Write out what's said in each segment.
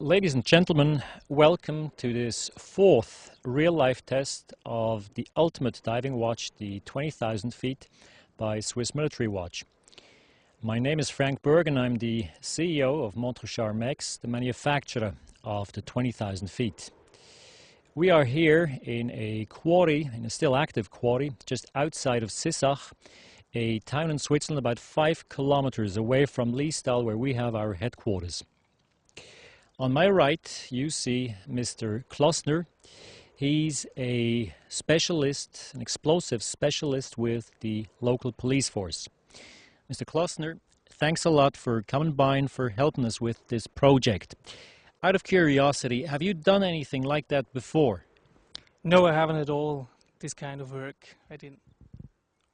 Ladies and gentlemen, welcome to this fourth real-life test of the ultimate diving watch, the 20,000 feet by Swiss Military Watch. My name is Frank Berg and I'm the CEO of Montre Charmex, the manufacturer of the 20,000 feet. We are here in a quarry, in a still active quarry, just outside of Sissach, a town in Switzerland about 5 kilometers away from Liestal, where we have our headquarters. On my right, you see Mr. Klossner. He's a specialist, an explosive specialist with the local police force. Mr. Klossner, thanks a lot for coming by and for helping us with this project. Out of curiosity, have you done anything like that before? No, I haven't at all, this kind of work. I didn't.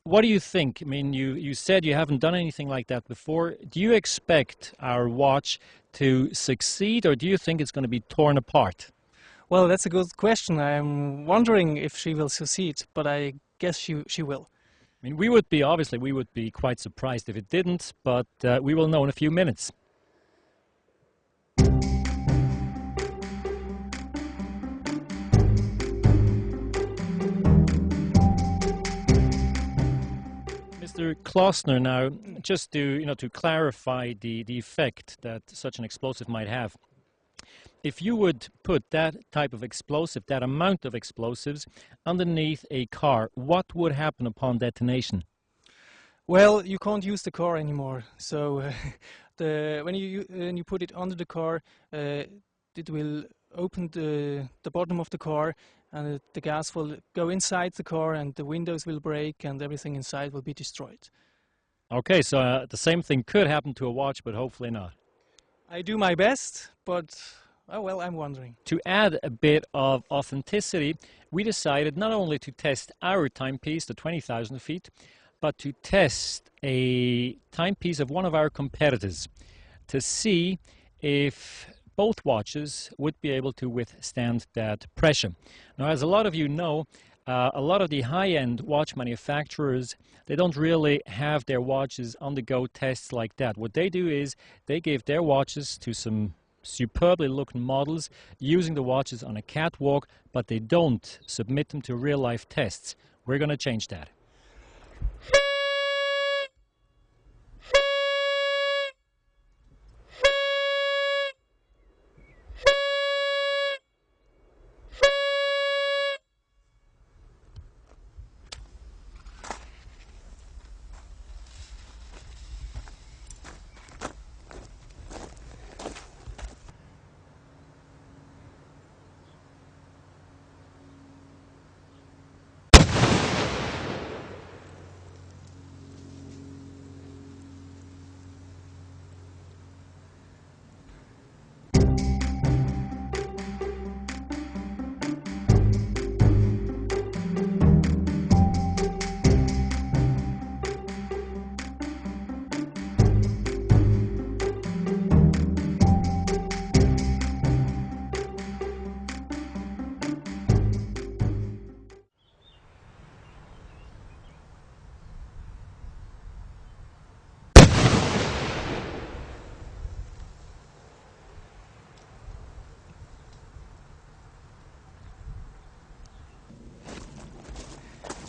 What do you think? I mean, you said you haven't done anything like that before. Do you expect our watch to succeed, or do you think it's going to be torn apart? Well, that's a good question. I'm wondering if she will succeed, but I guess she will. I mean, we would be quite surprised if it didn't, but we will know in a few minutes. Mr. Klossner, now, just to clarify the effect that such an explosive might have. If you would put that type of explosive, that amount of explosives, underneath a car, what would happen upon detonation? Well, you can't use the car anymore. So when you put it under the car, it will open the bottom of the car, and the gas will go inside the car, and the windows will break, and everything inside will be destroyed. Okay, so the same thing could happen to a watch, but hopefully not. I do my best, but oh well, I'm wondering. To add a bit of authenticity, we decided not only to test our timepiece, the 20,000 feet, but to test a timepiece of one of our competitors to see if both watches would be able to withstand that pressure. Now, as a lot of you know, a lot of the high-end watch manufacturers, they don't really have their watches undergo tests like that. What they do is they give their watches to some superbly looking models using the watches on a catwalk, but they don't submit them to real-life tests. We're going to change that.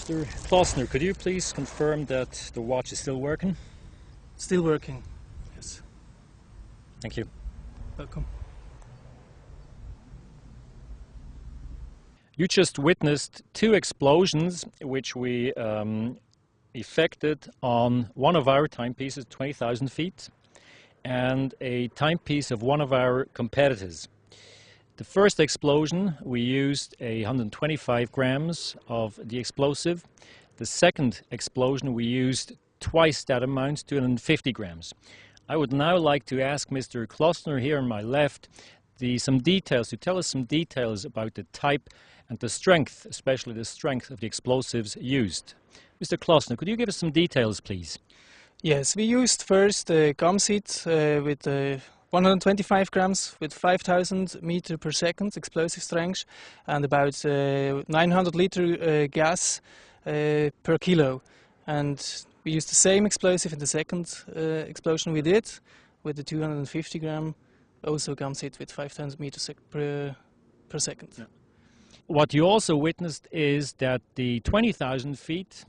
Mr. Klossner, could you please confirm that the watch is still working? Still working, yes. Thank you. Welcome. You just witnessed 2 explosions which we effected on one of our timepieces, 20,000 feet, and a timepiece of one of our competitors. The first explosion, we used 125 grams of the explosive. The second explosion, we used twice that amount, 250 grams. I would now like to ask Mr. Klossner here on my left to tell us some details about the type and the strength, especially the strength of the explosives used. Mr. Klossner, could you give us some details, please? Yes, we used first the Gamsit with 125 grams with 5,000 meter per second explosive strength and about 900 liter gas per kilo. And we used the same explosive in the second explosion we did with the 250 gram also comes hit with 5,000 meters per second. Yeah. What you also witnessed is that the 20,000 feet,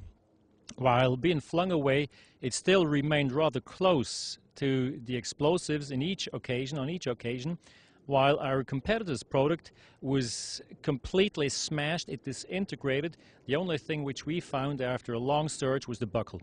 while being flung away, it still remained rather close to the explosives on each occasion, while our competitor's product was completely smashed, it disintegrated. The only thing which we found after a long search was the buckle.